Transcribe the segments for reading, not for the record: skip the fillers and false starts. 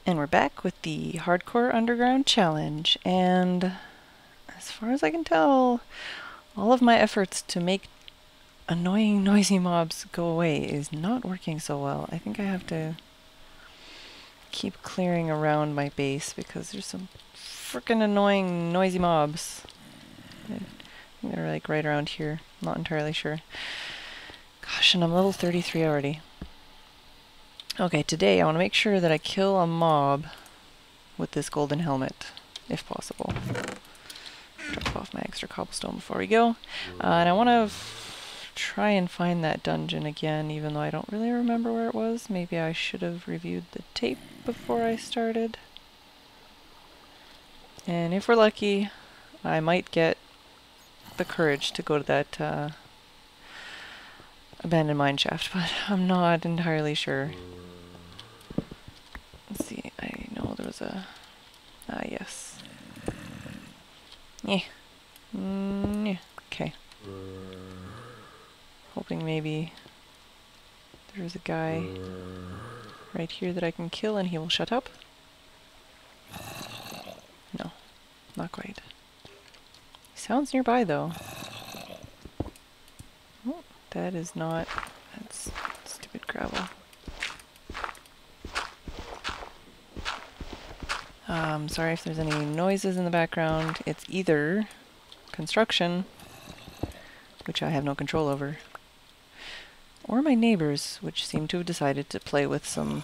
And we're back with the Hardcore Underground Challenge, and as far as I can tell, all of my efforts to make annoying, noisy mobs go away is not working so well. I think I have to keep clearing around my base because there's some frickin' annoying, noisy mobs. I think they're like right around here. I'm not entirely sure. Gosh, and I'm level 33 already. Okay, today I want to make sure that I kill a mob with this golden helmet, if possible. Drop off my extra cobblestone before we go. And I want to try and find that dungeon again, even though I don't really remember where it was. Maybe I should have reviewed the tape before I started. And if we're lucky, I might get the courage to go to that abandoned mineshaft, but I'm not entirely sure. Let's see, I know there was a... Ah, yes. Yeah. Yeah. Okay. Hoping maybe there's a guy right here that I can kill and he will shut up. No, not quite. He sounds nearby though. Oh, that is not... That's stupid gravel. Sorry if there's any noises in the background. It's either construction, which I have no control over, or my neighbors, which seem to have decided to play with some...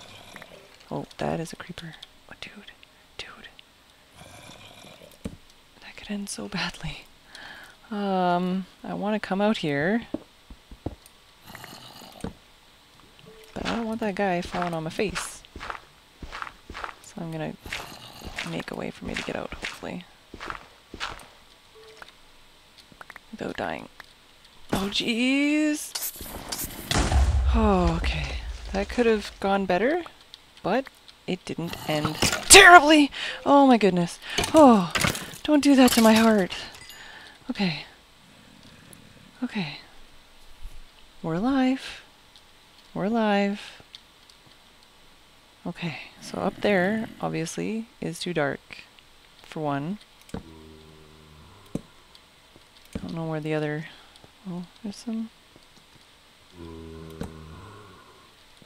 Oh, that is a creeper. Oh, dude. That could end so badly. I want to come out here, but I don't want that guy falling on my face. So I'm gonna make a way for me to get out, hopefully. Without dying. Oh, jeez! Oh, okay. That could have gone better, but it didn't end terribly! Oh my goodness. Oh, don't do that to my heart. Okay. Okay. We're alive. We're alive. Okay, so up there, obviously, is too dark, for one. I don't know where the other... Oh, there's some... I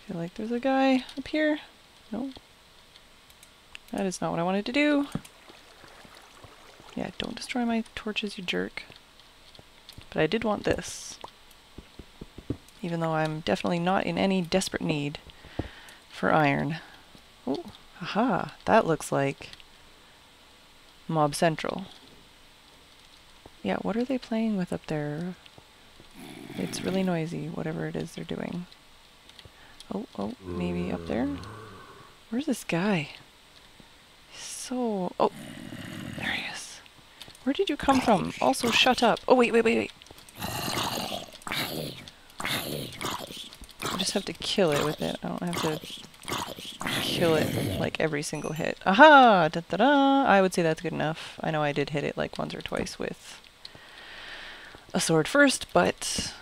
feel like there's a guy up here. No. That is not what I wanted to do. Yeah, don't destroy my torches, you jerk. But I did want this. Even though I'm definitely not in any desperate need for iron. Oh, haha, that looks like Mob Central. Yeah, what are they playing with up there? It's really noisy, whatever it is they're doing. Oh, maybe up there? Where's this guy? He's so... Oh, there he is. Where did you come from? Also, shut up. Oh, wait. I just have to kill it with it. I don't have to kill it like every single hit. Aha! Da-da-da! I would say that's good enough. I know I did hit it like once or twice with a sword first, but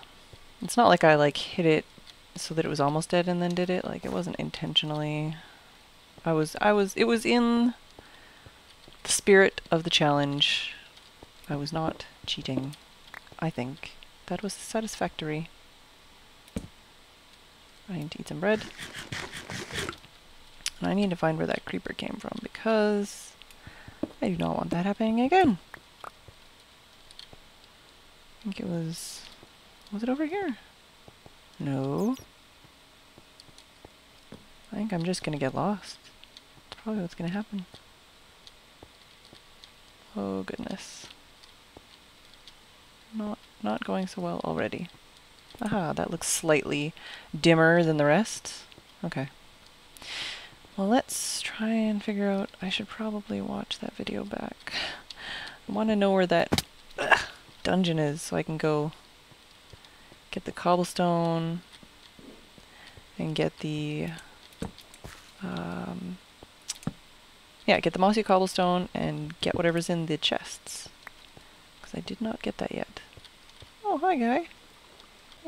it's not like I like hit it so that it was almost dead and then did it. Like, it wasn't intentionally. It was in the spirit of the challenge. I was not cheating, I think. That was satisfactory. I need to eat some bread. And I need to find where that creeper came from because I do not want that happening again. I think it was it over here? No. I think I'm just gonna get lost. That's probably what's gonna happen. Oh goodness. Not going so well already. Aha, that looks slightly dimmer than the rest. Okay. Well, let's try and figure out... I should probably watch that video back. I want to know where that dungeon is so I can go get the cobblestone and get the... yeah, get the mossy cobblestone and get whatever's in the chests. Because I did not get that yet. Oh, hi guy. I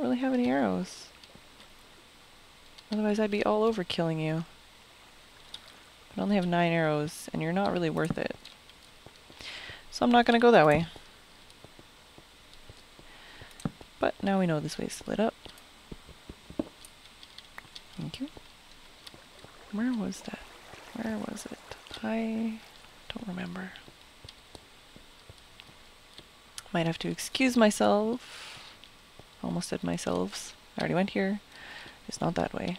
don't really have any arrows. Otherwise I'd be all over killing you. I only have 9 arrows, and you're not really worth it. So I'm not going to go that way. But now we know this way split up. Thank you. Where was that? Where was it? I don't remember. Might have to excuse myself. Almost said myself. I already went here. It's not that way.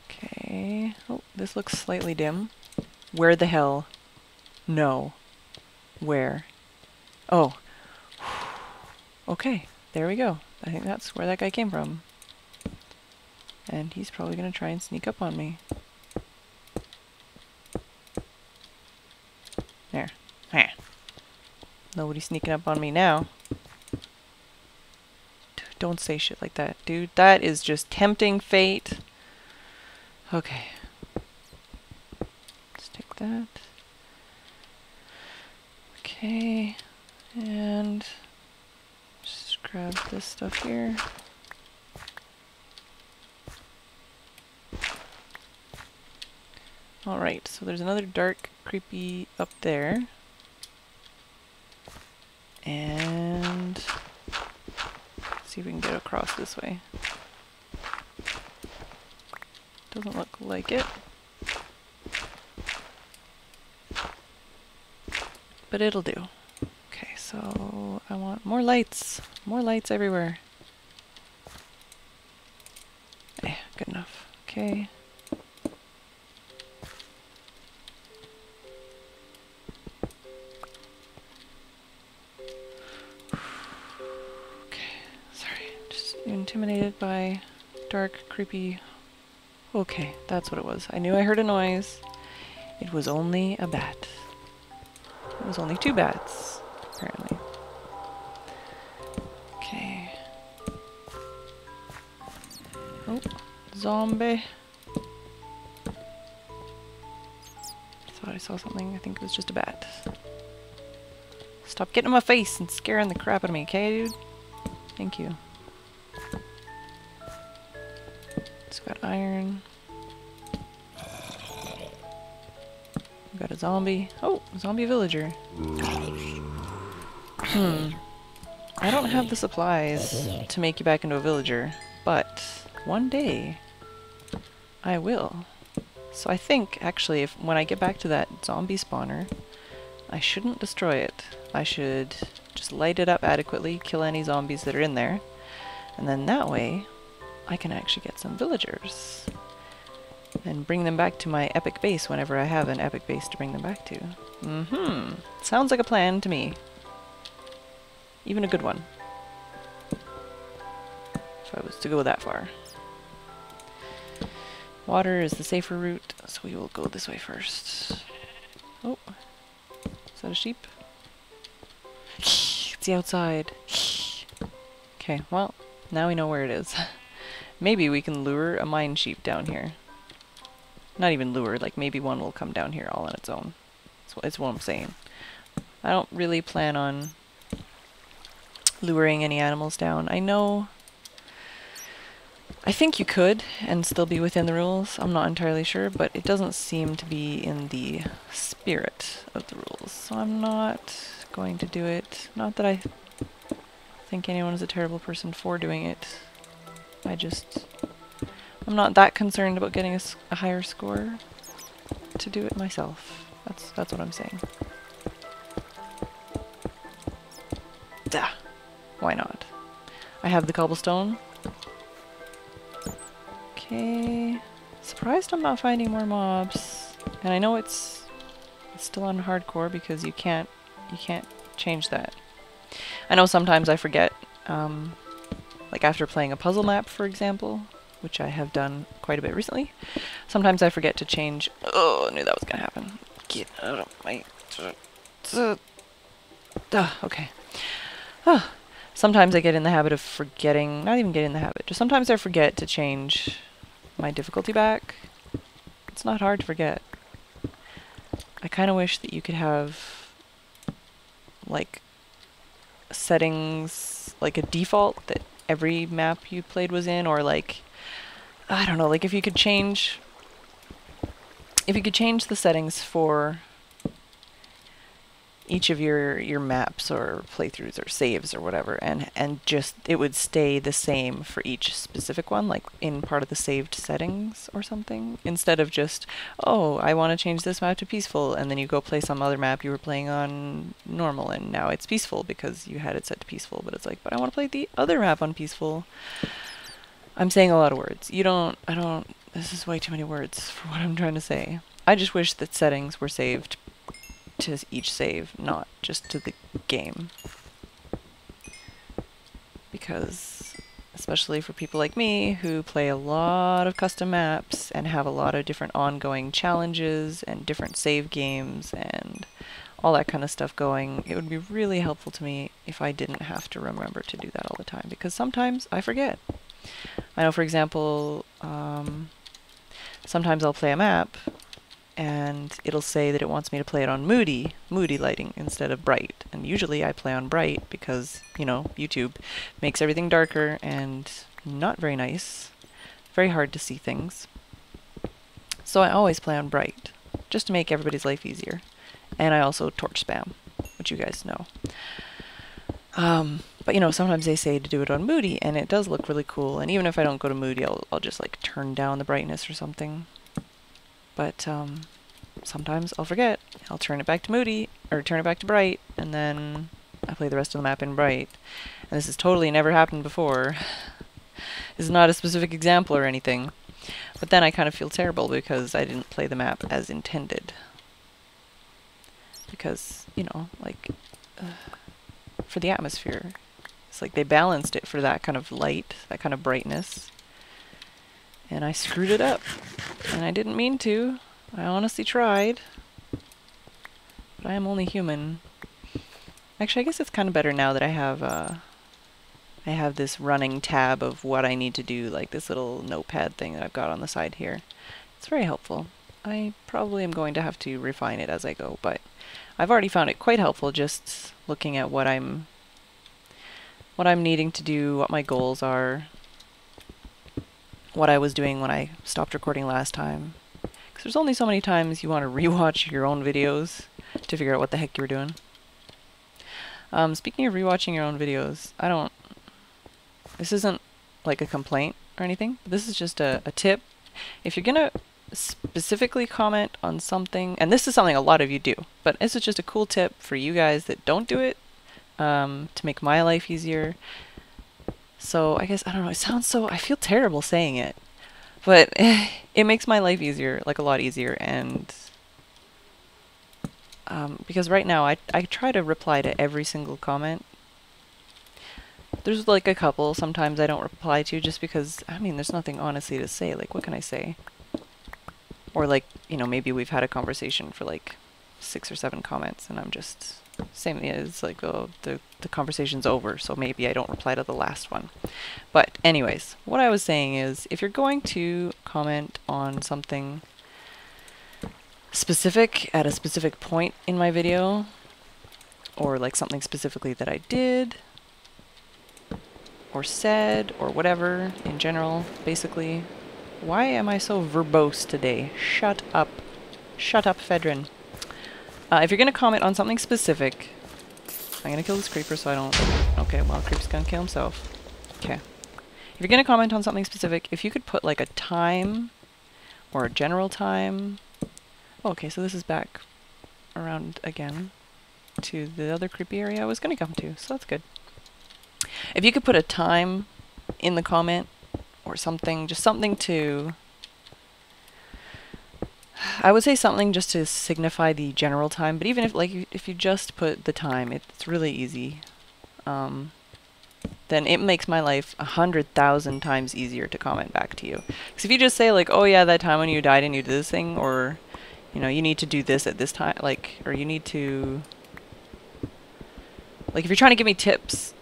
Okay. Oh, this looks slightly dim. Where the hell? No. Where? Oh. Okay, there we go. I think that's where that guy came from. And he's probably going to try and sneak up on me. There. Heh. Nobody's sneaking up on me now. Don't say shit like that, dude. That is just tempting fate. Okay. Let's take that. Okay. And just grab this stuff here. Alright, so there's another dark creepy up there. And let's see if we can get across this way. Doesn't look like it. But it'll do. Okay, so I want more lights. More lights everywhere. Eh, good enough. Okay. Intimidated by dark, creepy... Okay, that's what it was. I knew I heard a noise. It was only a bat. It was only 2 bats, apparently. Okay. Oh, zombie. Thought I saw something. I think it was just a bat. Stop getting in my face and scaring the crap out of me, okay, dude? Thank you. It's got iron. We've got a zombie. Oh, zombie villager. I don't have the supplies to make you back into a villager, but one day I will. So I think, actually, when I get back to that zombie spawner, I shouldn't destroy it. I should just light it up adequately, kill any zombies that are in there, and then that way I can actually get some villagers and bring them back to my epic base whenever I have an epic base to bring them back to. Sounds like a plan to me. Even a good one. If I was to go that far. Water is the safer route, so we will go this way first. Oh. Is that a sheep? It's the outside. Okay, well, now we know where it is. Maybe we can lure a mine sheep down here. Not even lure, like maybe one will come down here all on its own. That's what I'm saying. I don't really plan on luring any animals down. I think you could and still be within the rules. I'm not entirely sure, but it doesn't seem to be in the spirit of the rules. So I'm not going to do it. Not that I think anyone is a terrible person for doing it. I'm not that concerned about getting a higher score to do it myself. That's what I'm saying. Duh. Why not? I have the cobblestone. Okay. Surprised I'm not finding more mobs. And I know it's still on hardcore because you can't change that. I know sometimes I forget, like after playing a puzzle map, for example, which I have done quite a bit recently, sometimes I forget to change. Oh, I knew that was gonna happen. Get out of my... okay. Sometimes I get in the habit of forgetting, not even get in the habit, just sometimes I forget to change my difficulty back. It's not hard to forget. I kind of wish that you could have, like, settings, like a default that every map you played was in, or like, I don't know, like if you could change if you could change the settings for each of your maps or playthroughs or saves or whatever, and just it would stay the same for each specific one, like in part of the saved settings or something, instead of just, oh, I want to change this map to peaceful, and then you go play some other map you were playing on normal and now it's peaceful because you had it set to peaceful, but it's like, but I want to play the other map on peaceful. I'm saying a lot of words. This is way too many words for what I'm trying to say. I just wish that settings were saved to each save, not just to the game. Because, especially for people like me who play a lot of custom maps and have a lot of different ongoing challenges and different save games and all that kind of stuff going, it would be really helpful to me if I didn't have to remember to do that all the time, because sometimes I forget. I know, for example, sometimes I'll play a map and it'll say that it wants me to play it on moody lighting instead of bright. And usually I play on bright because, you know, YouTube makes everything darker and not very nice. Very hard to see things. So I always play on bright, just to make everybody's life easier. And I also torch spam, which you guys know. But you know, sometimes they say to do it on moody, and it does look really cool. And even if I don't go to moody, I'll just like turn down the brightness or something. But sometimes I'll forget. I'll turn it back to moody, or turn it back to bright, and then I play the rest of the map in bright. And this has totally never happened before. This is not a specific example or anything. But then I kind of feel terrible because I didn't play the map as intended. Because, you know, like, for the atmosphere, it's like they balanced it for that kind of light, that kind of brightness. And I screwed it up. And I didn't mean to. I honestly tried. But I am only human. Actually, I guess it's kind of better now that I have this running tab of what I need to do, like this little notepad thing that I've got on the side here. It's very helpful. I probably am going to have to refine it as I go, but I've already found it quite helpful just looking at what I'm needing to do, what my goals are, what I was doing when I stopped recording last time. Because there's only so many times you want to rewatch your own videos to figure out what the heck you were doing. Speaking of rewatching your own videos, this isn't like a complaint or anything. This is just a tip. If you're gonna specifically comment on something, and this is something a lot of you do, but this is just a cool tip for you guys that don't do it, to make my life easier. So I guess, I don't know, it sounds so, I feel terrible saying it, but it makes my life easier, like a lot easier, and because right now I try to reply to every single comment. There's like a couple sometimes I don't reply to just because, I mean, there's nothing honestly to say, like what can I say? Or like, you know, maybe we've had a conversation for like 6 or 7 comments and I'm just, same, yeah, it's like, oh, the conversation's over, so maybe I don't reply to the last one. But anyways, what I was saying is, if you're going to comment on something specific at a specific point in my video, or like something specifically that I did, or said, or whatever, in general, basically. Why am I so verbose today? Shut up. Shut up, Fedrin. If you're going to comment on something specific, I'm going to kill this creeper so I don't... Okay, well, creeper's going to kill himself. Okay. If you're going to comment on something specific, if you could put like a time, or a general time... Oh, okay, so this is back around again to the other creepy area I was going to come to, so that's good. If you could put a time in the comment, or something, just something to... I would say something just to signify the general time, but even if if you just put the time, it's really easy. Then it makes my life 100,000 times easier to comment back to you. Because if you just say like, oh yeah, that time when you died and you did this thing, or, you know, you need to do this at this time, like, or you need to... Like if you're trying to give me tips,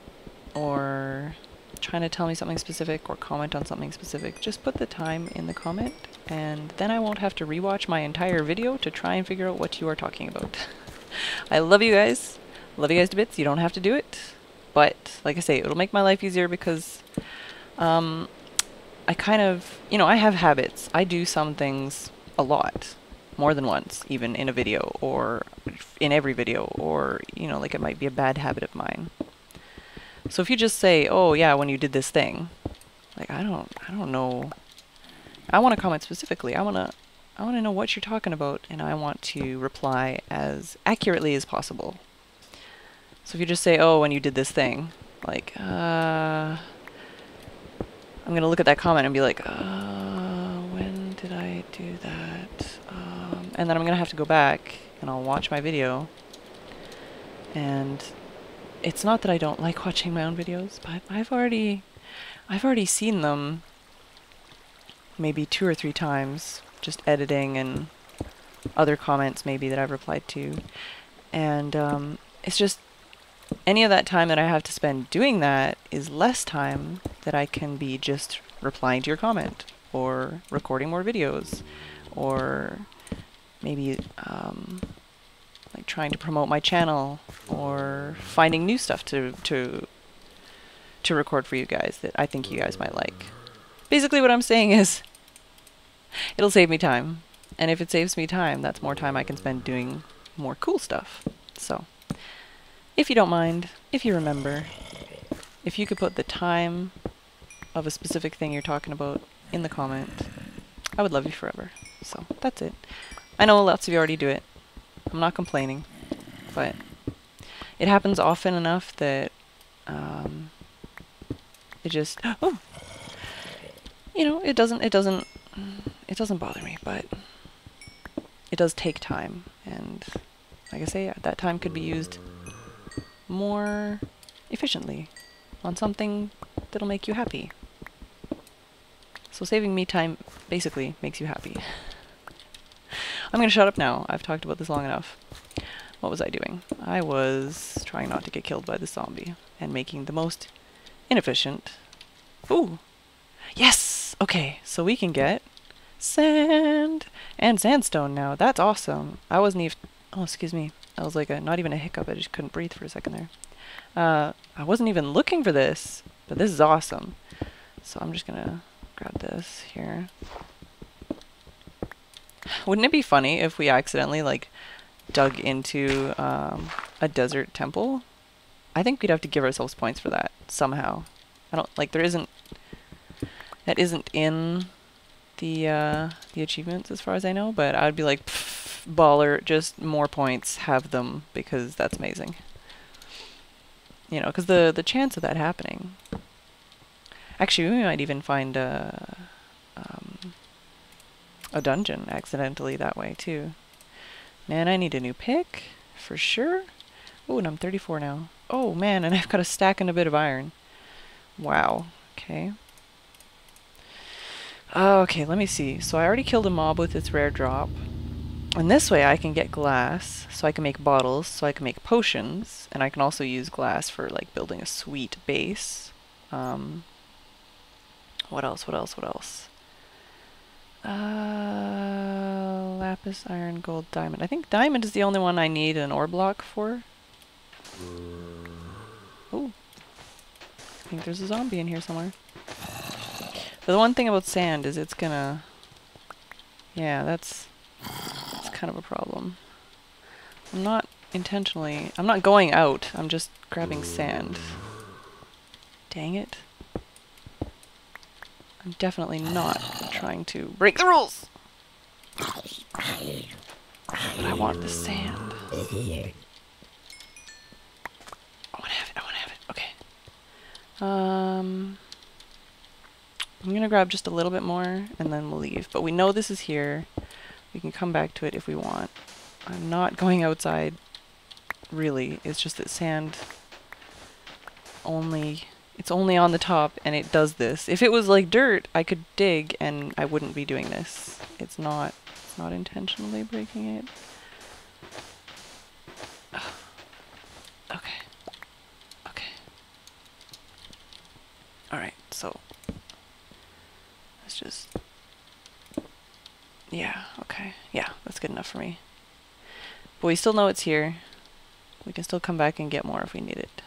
or trying to tell me something specific or comment on something specific, just put the time in the comment, and then I won't have to rewatch my entire video to try and figure out what you are talking about. I love you guys. Love you guys to bits. You don't have to do it, but like I say, it'll make my life easier because I kind of, you know, I have habits. I do some things a lot, more than once, even in a video or in every video, or, you know, like it might be a bad habit of mine. So if you just say, oh yeah, when you did this thing, like I don't know. I want to comment specifically. I want to know what you're talking about, and I want to reply as accurately as possible. So if you just say, oh, when you did this thing, like, I'm going to look at that comment and be like, when did I do that? And then I'm going to have to go back and I'll watch my video. And it's not that I don't like watching my own videos, but I've already seen them maybe 2 or 3 times, just editing and other comments maybe that I've replied to. And it's just, any of that time that I have to spend doing that is less time that I can be just replying to your comment, or recording more videos, or maybe like trying to promote my channel, or finding new stuff to record for you guys that I think you guys might like. Basically what I'm saying is, it'll save me time. And if it saves me time, that's more time I can spend doing more cool stuff. So, if you don't mind, if you remember, if you could put the time of a specific thing you're talking about in the comment, I would love you forever. So, that's it. I know lots of you already do it. I'm not complaining, but it happens often enough that it just, oh, you know, it doesn't bother me, but it does take time, and like I say, that time could be used more efficiently on something that'll make you happy. So saving me time basically makes you happy. I'm gonna shut up now. I've talked about this long enough. What was I doing? I was trying not to get killed by the zombie and making the most inefficient. Ooh! Yes! Okay, so we can get sand and sandstone now. That's awesome. I wasn't even... Oh, excuse me. That was like not even a hiccup. I just couldn't breathe for a second there. I wasn't even looking for this, but this is awesome. So I'm just gonna grab this here. Wouldn't it be funny if we accidentally like dug into a desert temple? I think we'd have to give ourselves points for that somehow. I don't like that isn't in the achievements as far as I know, but I'd be like, baller, just more points, have them, because that's amazing. You know, because the chance of that happening. Actually, we might even find a dungeon accidentally that way too. Man, I need a new pick for sure. Oh, and I'm 34 now. Oh man, and I've got a stack and a bit of iron. Wow. Okay. Okay, let me see. So I already killed a mob with its rare drop. And this way I can get glass, so I can make bottles, so I can make potions, and I can also use glass for like building a sweet base. What else? Lapis, iron, gold, diamond. I think diamond is the only one I need an ore block for. Oh. I think there's a zombie in here somewhere. But the one thing about sand is it's gonna... Yeah, that's kind of a problem. I'm not going out, I'm just grabbing sand. Dang it. I'm definitely not trying to break the rules! But I want the sand. I wanna have it, okay. I'm gonna grab just a little bit more and then we'll leave. But we know this is here. We can come back to it if we want. I'm not going outside, really. It's just that sand it's only on the top and it does this. If it was like dirt, I could dig and I wouldn't be doing this. It's not intentionally breaking it. Okay. Alright, so let's just... Yeah, okay. Yeah, that's good enough for me. But we still know it's here. We can still come back and get more if we need it.